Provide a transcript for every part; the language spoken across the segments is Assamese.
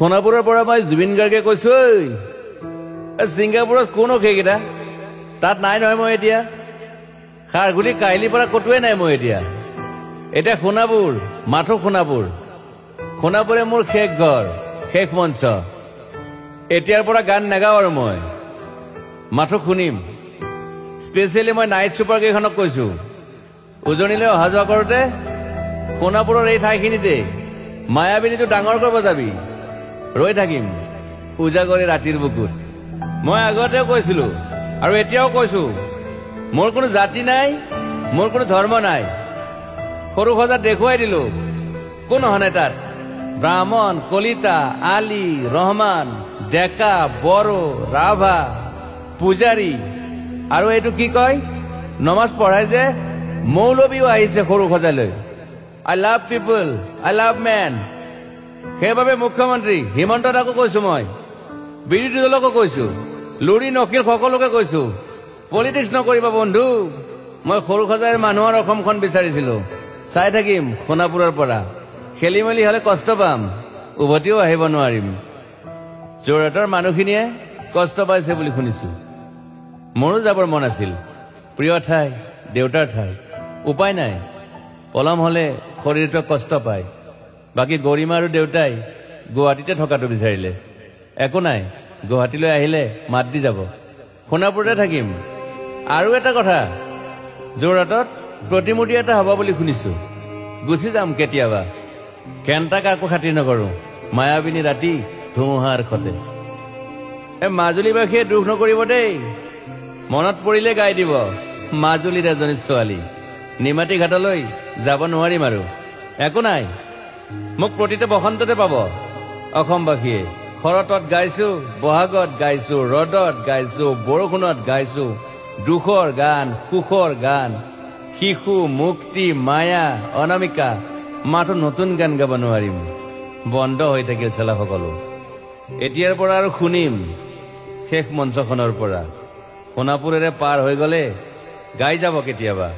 সোণাপুৰৰ পৰা মই জুবিন গাৰ্গে কৈছো ছিংগাপুৰত কোন সেইকেইটা তাত নাই নহয় মই এতিয়া খাৰগুলি কাইলিৰ পৰা কতোৱে নাই মই এতিয়া সোণাপুৰ মাথো সোণাপুৰে মোৰ শেষ ঘৰ শেষ মঞ্চ এতিয়াৰ পৰা গান নাগাওঁ আৰু মই মাথো শুনিম স্পেচিয়েলি মই নাইট ছুপাৰ কেইখনক কৈছো উজনিলৈ অহা যোৱা কৰোঁতে সোণাপুৰৰ এই ঠাইখিনিতে মায়াবিনীটো ডাঙৰ কৰিব যাবি ৰৈ থাকিম উজাগৰে ৰাতিৰ বুকুত মই আগতেও কৈছিলো আৰু এতিয়াও কৈছো মোৰ কোনো জাতি নাই মোৰ কোনো ধৰ্ম নাই সৰু সজা দেখুৱাই দিলো কোন হনে তাত ব্ৰাহ্মণ কলিতা আলী ৰহমান ডেকা বড়ো ৰাভা পূজাৰী আৰু এইটো কি কয় নমাজ পঢ়াই যে মৌলবীও আহিছে সৰু সজালৈ I love people I love man সেইবাবে মুখ্যমন্ত্ৰী হিমন্ত দাকো কৈছো মই বিৰোধী দলকো কৈছো লুৰি নকিল সকলোকে কৈছো পলিটিক্স নকৰিবা বন্ধু মই সৰু সজাইৰ মানুহৰ অসমখন বিচাৰিছিলো চাই থাকিম সোণাপুৰৰ পৰা খেলি মেলি হলে কষ্ট পাম উভতিও আহিব নোৱাৰিম যোৰহাটৰ মানুহখিনিয়ে কষ্ট পাইছে বুলি শুনিছো মোৰো যাবৰ মন আছিল প্ৰিয় ঠাই দেউতাৰ ঠাই উপায় নাই পলম হলে শৰীৰটোৱে কষ্ট পায় বাকী গৰিমা আৰু দেউতাই গুৱাহাটীতে থকাটো বিচাৰিলে একো নাই গুৱাহাটীলৈ আহিলে মাত দি যাব সোণাপুৰতে থাকিম আৰু এটা কথা যোৰহাটত প্ৰতিমূৰ্তি এটা হ'ব বুলি শুনিছো গুচি যাম কেতিয়াবা কেণ্টা কাকো খাতিৰ নকৰো মায়াবিনী ৰাতি ধুমুহাৰ খতে মাজুলীবাসীয়ে দুখ নকৰিব দেই মনত পৰিলে গাই দিব মাজুলীৰ এজনী ছোৱালী নিমাতী ঘাটলৈ যাব নোৱাৰিম আৰু একো নাই মোক প্ৰতিটো বসন্ততে পাব অসমবাসীয়ে শৰতত গাইছো বহাগত গাইছো ৰদত গাইছো বৰষুণত গাইছো দুখৰ গান সুখৰ গান শিশু মুক্তি মায়া অনামিকা মাথো নতুন গান গাব নোৱাৰিম বন্ধ হৈ থাকিল চেলা সকলো এতিয়াৰ পৰা আৰু শুনিম শেষ মঞ্চখনৰ পৰা সোণাপুৰেৰে পাৰ হৈ গলে গাই যাব কেতিয়াবা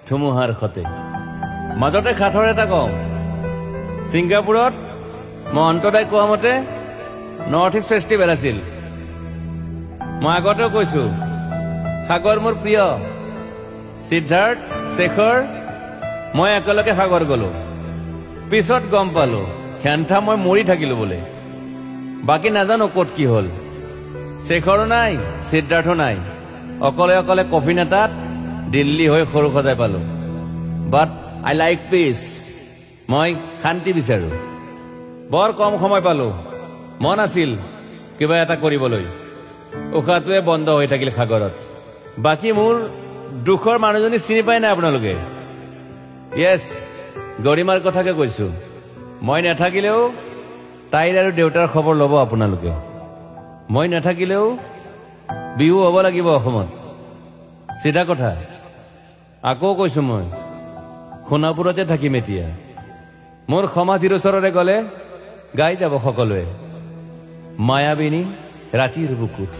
ধুমুহাৰ খতে মাজতে খাথৰ এটা কওঁ ছিংগাপুৰত মই অন্তদাই কোৱা মতে নৰ্থ ইষ্ট ফেষ্টিভেল আছিল মই আগতেও কৈছো সাগৰ মোৰ প্ৰিয় সিদ্ধাৰ্থ শেখৰ মই একেলগে সাগৰ গলো পিছত গম পালো খেন্থা মই মৰি থাকিলো বোলে বাকী নাজানো ক'ত কি হল শেখৰো নাই সিদ্ধাৰ্থো নাই অকলে অকলে কফিন এটাত দিল্লী হৈ সৰু সজাই পালো বাট আই লাইক পিচ মই শান্তি বিচাৰো বৰ কম সময় পালো মন আছিল কিবা এটা কৰিবলৈ উশাহটোৱে বন্ধ হৈ থাকিল সাগৰত বাকী মোৰ দুখৰ মানুহজনী চিনি পাই নাই আপোনালোকে য়েছ গৰিমাৰ কথাকে কৈছো মই নাথাকিলেও তাইৰ আৰু দেউতাৰ খবৰ ল'ব আপোনালোকে মই নাথাকিলেও বিহু হ'ব লাগিব অসমত চিধা কথা আকৌ কৈছো মই সোণাপুৰতে থাকিম এতিয়া মোৰ সমাধিৰ ওচৰৰে গলে গাই যাব সকলোৱে মায়াবিনী ৰাতিৰ বুকুত